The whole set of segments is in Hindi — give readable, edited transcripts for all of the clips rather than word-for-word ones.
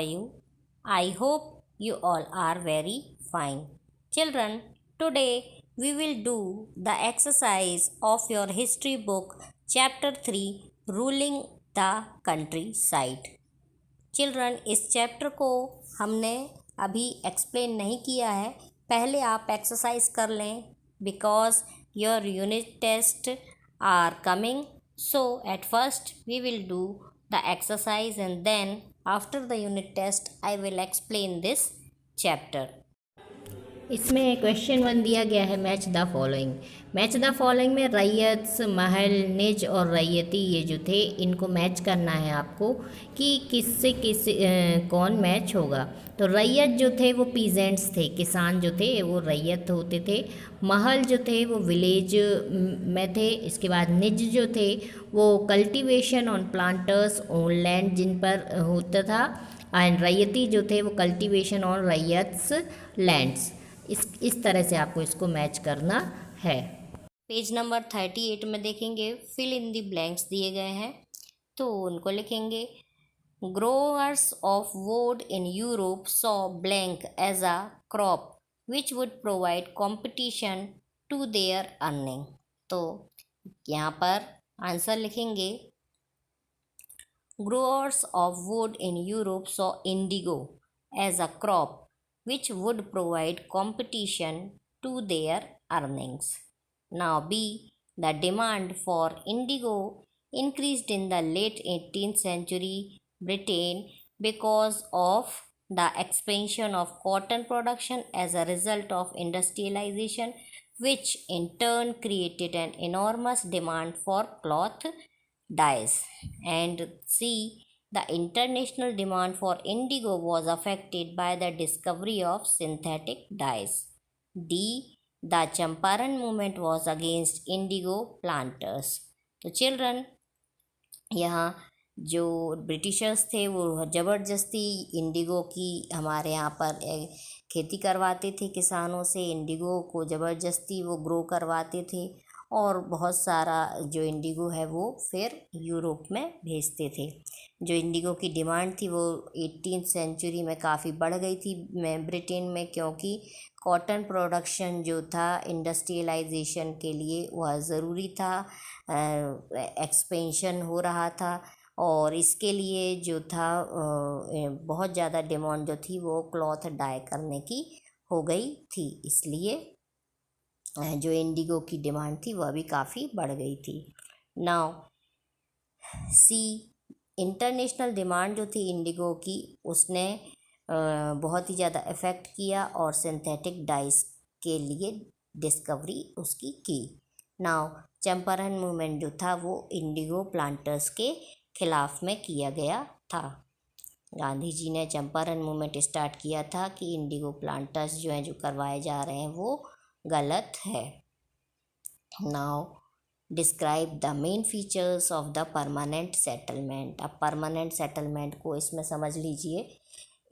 are you? I hope you all are very fine. Children, today we will do the exercise of your history book, chapter 3, Ruling the Countryside. Children, इस चैप्टर को हमने अभी एक्सप्लेन नहीं किया है, पहले आप एक्सरसाइज कर लें because your unit test are coming. So at first we will do the exercise and then after the unit test I will explain this chapter. इसमें क्वेश्चन 1 दिया गया है, match the following. Match the following में रैयत, महल, निज और रैयती ये जो थे इनको मैच करना है आपको कि किससे किस कौन मैच होगा. तो रैयत जो थे वो पीजेंट्स थे, किसान जो थे वो रैयत होते थे. महल जो थे वो विलेज में थे. इसके बाद निज जो थे वो cultivation on planters on land जिन पर होता था. एंड रैयती जो थे वो कल्टीवेशन ऑन रैयत्स लैंड्स. इस तरह से आपको इसको मैच करना है. पेज नंबर 38 में देखेंगे फिल इन दी ब्लैंक्स दिए गए हैं, तो उनको लिखेंगे. Growers of woad in Europe saw blank as a crop which would provide competition to their earning. तो यहाँ पर आंसर लिखेंगे. Growers of woad in Europe saw indigo as a crop which would provide competition to their earnings. Now B. The demand for indigo increased in the late 18th century Britain because of the expansion of cotton production as a result of industrialization, which in turn created an enormous demand for cloth dyes. And C. The international demand for indigo was affected by the discovery of synthetic dyes. D. The Champaran movement was against indigo planters. तो चिल्ड्रन, यहाँ जो ब्रिटिशर्स थे वो ज़बरदस्ती इंडिगो की हमारे यहाँ पर खेती करवाते थे किसानों से. इंडिगो को ज़बरदस्ती वो ग्रो करवाते थे और बहुत सारा जो इंडिगो है वो फिर यूरोप में भेजते थे. जो इंडिगो की डिमांड थी वो 18th सेंचुरी में काफ़ी बढ़ गई थी ब्रिटेन में, क्योंकि कॉटन प्रोडक्शन जो था इंडस्ट्रियलाइजेशन के लिए वह ज़रूरी था. एक्सपेंशन हो रहा था और इसके लिए जो था बहुत ज़्यादा डिमांड जो थी वो क्लॉथ डाई करने की हो गई थी. इसलिए जो इंडिगो की डिमांड थी वह भी काफ़ी बढ़ गई थी. Now see. इंटरनेशनल डिमांड जो थी इंडिगो की उसने बहुत ही ज़्यादा इफ़ेक्ट किया और सिंथेटिक डाइस के लिए डिस्कवरी उसकी की. नाउ चंपारण मूवमेंट जो था वो इंडिगो प्लांटर्स के खिलाफ में किया गया था. गांधी जी ने चंपारण मूवमेंट स्टार्ट किया था कि इंडिगो प्लांटर्स जो हैं जो करवाए जा रहे हैं वो गलत है. Now describe the main features of the permanent settlement. अब परमानेंट सेटलमेंट को इसमें समझ लीजिए.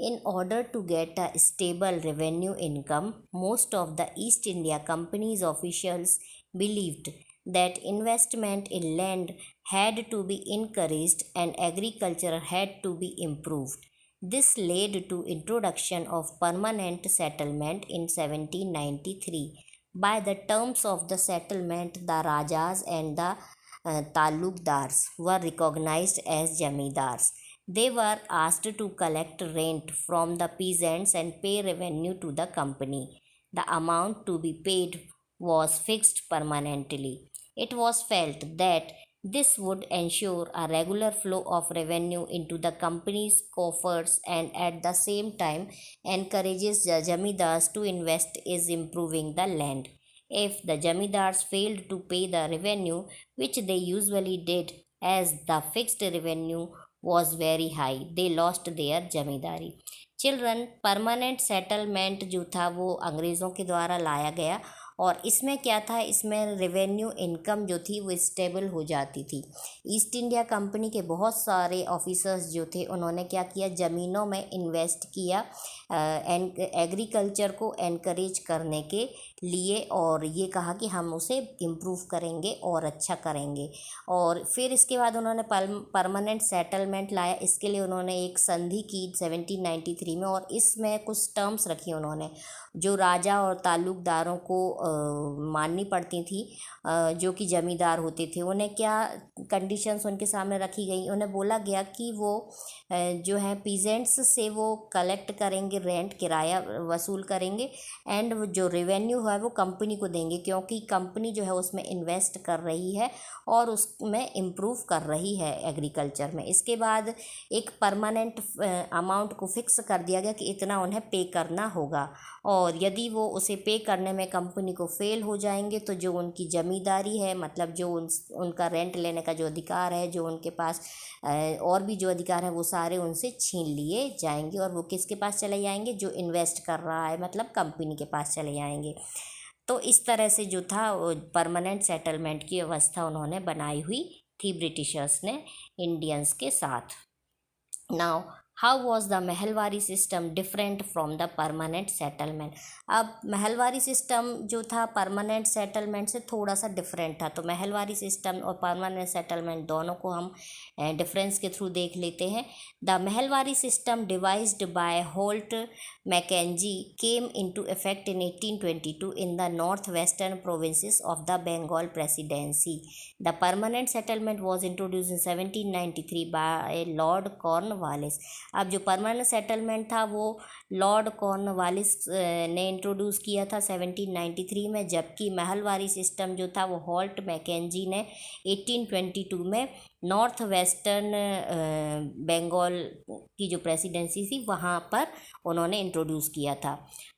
In order to get a stable revenue income, most of the East India Company's officials believed that investment in land had to be encouraged and agriculture had to be improved. This led to introduction of permanent settlement in 1793. By the terms of the settlement, the Rajas and the Talukdars were recognized as Jamidars. They were asked to collect rent from the peasants and pay revenue to the company. The amount to be paid was fixed permanently. It was felt that this would ensure a regular flow of revenue into the company's coffers and at the same time encourages the Jamidars to invest in improving the land. If the Jamidars failed to pay the revenue, which they usually did as the fixed revenue was very high, they lost their zamindari. Children, permanent settlement जो था वो अंग्रेज़ों के द्वारा लाया गया और इसमें क्या था, इसमें रेवेन्यू इनकम जो थी वो स्टेबल हो जाती थी। ईस्ट इंडिया कंपनी के बहुत सारे ऑफिसर्स जो थे उन्होंने क्या किया, ज़मीनों में इन्वेस्ट किया एग्रीकल्चर को एनकरेज करने के लिए, और ये कहा कि हम उसे इम्प्रूव करेंगे और अच्छा करेंगे। और फिर इसके बाद उन्होंने परमानेंट सेटलमेंट लाया। इसके लिए उन्होंने एक संधि की 1793 में, और इसमें कुछ टर्म्स रखी उन्होंने जो राजा और ताल्लुकदारों को माननी पड़ती थी, जो कि ज़मींदार होते थे। उन्हें क्या कंडीशंस उनके सामने रखी गई, उन्हें बोला गया कि वो जो है पीजेंट्स से वो कलेक्ट करेंगे, रेंट किराया वसूल करेंगे, एंड जो रेवेन्यू है वो कंपनी को देंगे, क्योंकि कंपनी जो है उसमें इन्वेस्ट कर रही है और उसमें इम्प्रूव कर रही है एग्रीकल्चर में। इसके बाद एक परमानेंट अमाउंट को फिक्स कर दिया गया कि इतना उन्हें पे करना होगा, और यदि वो उसे पे करने में कंपनी को फेल हो जाएंगे तो जो उनकी ज़मींदारी है, मतलब जो उनका रेंट लेने का जो अधिकार है, जो उनके पास और भी जो अधिकार है वो सारे उनसे छीन लिए जाएंगे, और वो किसके पास चले जाएंगे, जो इन्वेस्ट कर रहा है मतलब कंपनी के पास चले जाएंगे। तो इस तरह से जो था परमानेंट सेटलमेंट की व्यवस्था उन्होंने बनाई हुई थी ब्रिटिशर्स ने इंडियंस के साथ। Now how was the Mahalwari system different from the permanent settlement. अब महलवारी सिस्टम जो था परमानेंट सेटलमेंट से थोड़ा सा डिफरेंट था। तो महलवारी सिस्टम और परमानेंट सेटलमेंट दोनों को हम डिफरेंस के थ्रू देख लेते हैं। The Mahalwari system devised by Holt Mackenzie came into effect in 1822 in the North Western Provinces of the Bengal Presidency. The permanent settlement was introduce in 1793 by Lord Cornwallis. अब जो परमानेंट सेटलमेंट था वो लॉर्ड कॉर्नवालिस ने इंट्रोड्यूस किया था 1793 में, जबकि महलवारी सिस्टम जो था वो होल्ट मैकेंजी ने 1822 में नॉर्थ वेस्टर्न बंगाल की जो प्रेसिडेंसी थी वहाँ पर उन्होंने इंट्रोड्यूस किया था।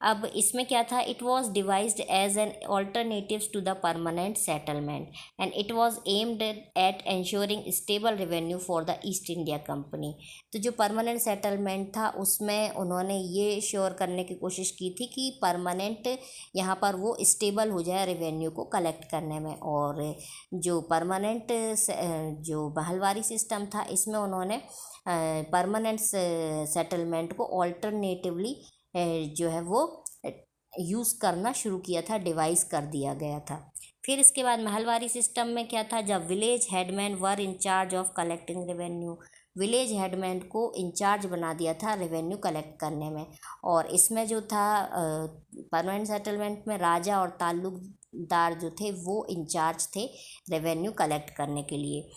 अब इसमें क्या था, it was devised as an alternative to the permanent settlement and it was aimed at ensuring stable revenue for the East India Company. तो जो परमानेंट सेटलमेंट था उसमें उन्होंने ये श्योर करने की कोशिश की थी कि परमानेंट यहाँ पर वो स्टेबल हो जाए रेवेन्यू को कलेक्ट करने में। और जो परमानेंट जो महलवारी सिस्टम था इसमें उन्होंने परमानेंट सेटलमेंट को ऑल्टरनेटिवली जो है वो यूज़ करना शुरू किया था, डिवाइस कर दिया गया था। फिर इसके बाद महलवारी सिस्टम में क्या था, जब village headman were in charge of collecting revenue, village headman को इंचार्ज बना दिया था रेवेन्यू कलेक्ट करने में। और इसमें जो था परमानेंट सेटलमेंट में राजा और ताल्लुकदार जो थे वो इंचार्ज थे रेवेन्यू कलेक्ट करने के लिए।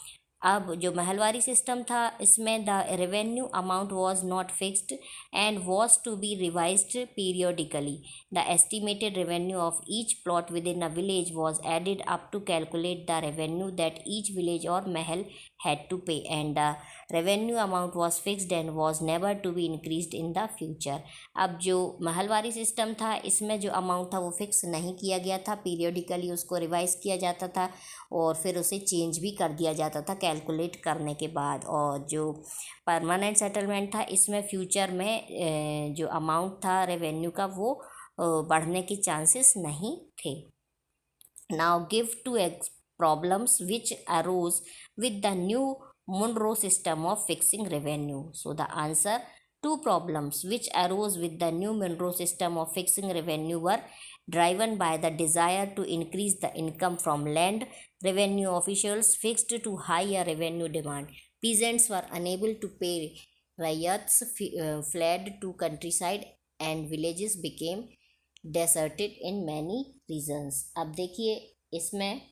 अब जो महलवारी सिस्टम था इसमें the revenue amount was not fixed and was to be revised periodically. The estimated revenue of each plot within a village was added up to calculate the revenue that each village or mahal had to pay, and the revenue amount was fixed and was never to be increased in the future। अब जो महलवारी सिस्टम था इसमें जो अमाउंट था वो फिक्स नहीं किया गया था, पीरियडिकली उसको रिवाइज किया जाता था और फिर उसे चेंज भी कर दिया जाता था कैलकुलेट करने के बाद। और जो परमानेंट सेटलमेंट था इसमें फ्यूचर में जो अमाउंट था रेवेन्यू का वो बढ़ने के चांसेस नहीं थे। Now give two problems which arose with the new Monroe system of fixing revenue. So the answer, two problems which arose with the new Monroe system of fixing revenue were driven by the desire to increase the income from land. Revenue officials fixed to higher revenue demand. Peasants were unable to pay. Riots fled to countryside and villages became deserted in many regions. अब देखिए इसमें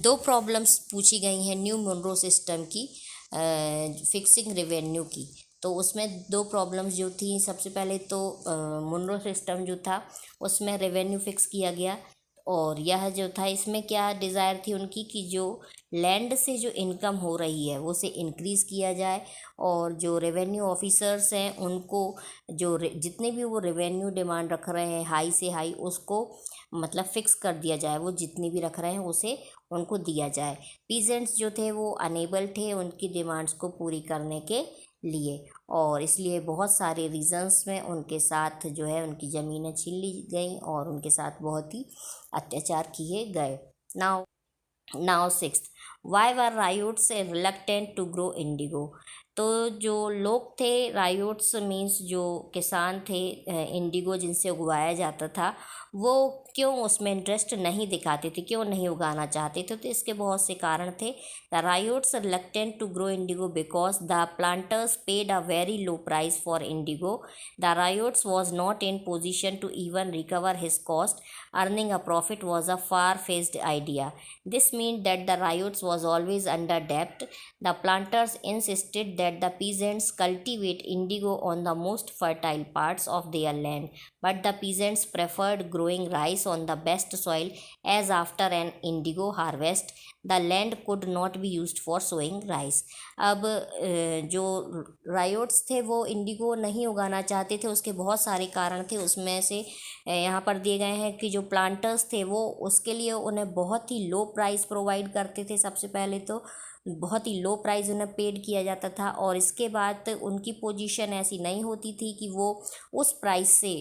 दो प्रॉब्लम्स पूछी गई हैं न्यू मोनरो सिस्टम की फिक्सिंग रेवेन्यू की। तो उसमें दो प्रॉब्लम्स जो थी, सबसे पहले तो मोनरो सिस्टम जो था उसमें रेवेन्यू फिक्स किया गया, और यह जो था इसमें क्या डिज़ायर थी उनकी कि जो लैंड से जो इनकम हो रही है वो से इंक्रीज़ किया जाए, और जो रेवेन्यू ऑफिसर्स हैं उनको जो जितने भी वो रेवेन्यू डिमांड रख रहे हैं हाई से हाई उसको मतलब फ़िक्स कर दिया जाए, वो जितनी भी रख रहे हैं उसे उनको दिया जाए। पीजेंट्स जो थे वो अनेबल थे उनकी डिमांड्स को पूरी करने के लिए। और इसलिए बहुत सारे रीजंस में उनके साथ जो है उनकी ज़मीनें छीन ली गई और उनके साथ बहुत ही अत्याचार किए गए। Now sixth, why were ryots reluctant to grow indigo. तो जो लोग थे, रायोट्स मीन्स जो किसान थे, इंडिगो जिनसे उगाया जाता था, वो क्यों उसमें इंटरेस्ट नहीं दिखाते थे, क्यों नहीं उगाना चाहते थे? तो इसके बहुत से कारण थे। The ryots reluctant to grow indigo because the planters paid a very low price for indigo. The ryots was not in position to even recover his cost. Earning a profit was a far-fetched idea. This meant that the riots was always under debt. The planters insisted that the peasants cultivate indigo on the most fertile parts of their land, but the peasants preferred growing rice on the best soil, as after an indigo harvest, the land could not be used for sowing rice. अब जो रायोट्स थे वो इंडिगो नहीं उगाना चाहते थे, उसके बहुत सारे कारण थे। उसमें से यहाँ पर दिए गए हैं कि जो प्लांटर्स थे वो उसके लिए उन्हें बहुत ही लो प्राइस प्रोवाइड करते थे। सबसे पहले तो बहुत ही लो प्राइस उन्हें पेड किया जाता था, और इसके बाद उनकी पोजीशन ऐसी नहीं होती थी कि वो उस प्राइस से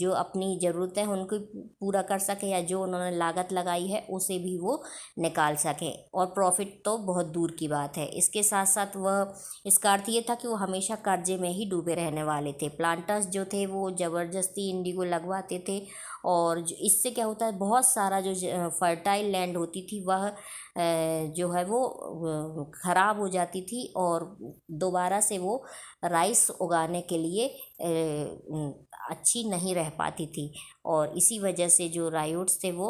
जो अपनी ज़रूरतें हैं उनको पूरा कर सके, या जो उन्होंने लागत लगाई है उसे भी वो निकाल सकें, और प्रॉफिट तो बहुत दूर की बात है। इसके साथ साथ वह, इसका अर्थ ये था कि वो हमेशा कर्जे में ही डूबे रहने वाले थे। प्लांटर्स जो थे वो ज़बरदस्ती इंडिगो लगवाते थे, और इससे क्या होता है, बहुत सारा जो फर्टाइल लैंड होती थी वह जो है वो ख़राब हो जाती थी, और दोबारा से वो राइस उगाने के लिए अच्छी नहीं रह पाती थी, और इसी वजह से जो रायोट्स थे वो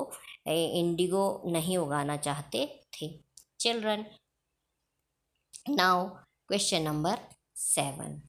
इंडिगो नहीं उगाना चाहते थे। Children, now question number 7.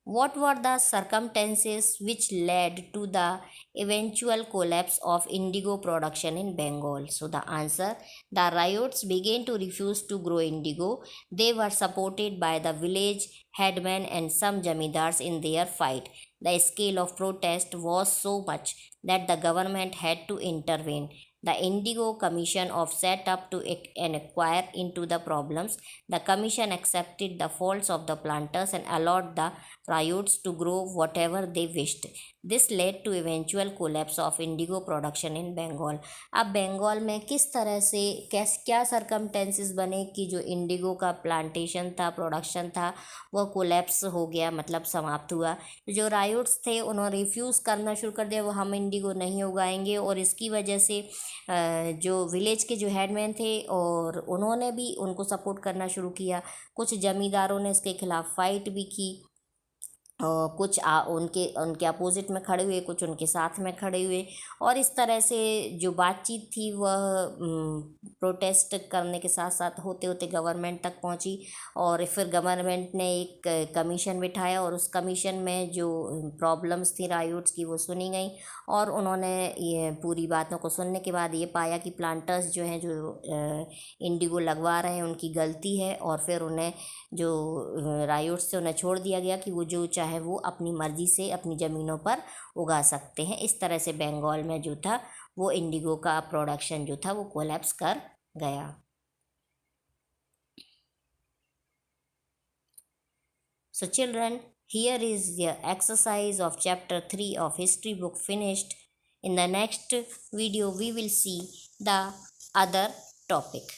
What were the circumstances which led to the eventual collapse of indigo production in Bengal? So the answer, the riots began to refuse to grow indigo. They were supported by the village headmen and some jamidars in their fight. The scale of protest was so much that the government had to intervene. The Indigo Commission of set up to inquire into the problems. The commission accepted the faults of the planters and allowed the riots to grow whatever they wished. This led to eventual collapse of indigo production in Bengal. अब बंगाल में किस तरह से क्या सर्कमटेंसेस बने कि जो इंडिगो का प्लांटेशन था, प्रोडक्शन था, वह कोलैप्स हो गया, मतलब समाप्त हुआ। जो रायोट्स थे उन्होंने रिफ्यूज़ करना शुरू कर दिया, वो हम इंडिगो नहीं उगाएंगे, और इसकी वजह से जो विलेज के जो हेडमैन थे और उन्होंने भी उनको सपोर्ट करना शुरू किया। कुछ ज़मींदारों ने इसके खिलाफ़ फाइट भी की, कुछ उनके अपोजिट में खड़े हुए, कुछ उनके साथ में खड़े हुए, और इस तरह से जो बातचीत थी वह प्रोटेस्ट करने के साथ साथ होते होते गवर्नमेंट तक पहुंची, और फिर गवर्नमेंट ने एक कमीशन बिठाया, और उस कमीशन में जो प्रॉब्लम्स थी रायोट्स की वो सुनी गई, और उन्होंने ये पूरी बातों को सुनने के बाद ये पाया कि प्लांटर्स जो हैं, जो इंडिगो लगवा रहे हैं, उनकी गलती है, और फिर उन्हें जो रायोट्स से उन्हें छोड़ दिया गया कि वो जो चाहे वो अपनी मर्ज़ी से अपनी ज़मीनों पर उगा सकते हैं। इस तरह से बंगाल में जो था वो इंडिगो का प्रोडक्शन जो था वो कोलैप्स कर गया। So children, here is the exercise of chapter 3 of history book finished. In the next video we will see the other topic.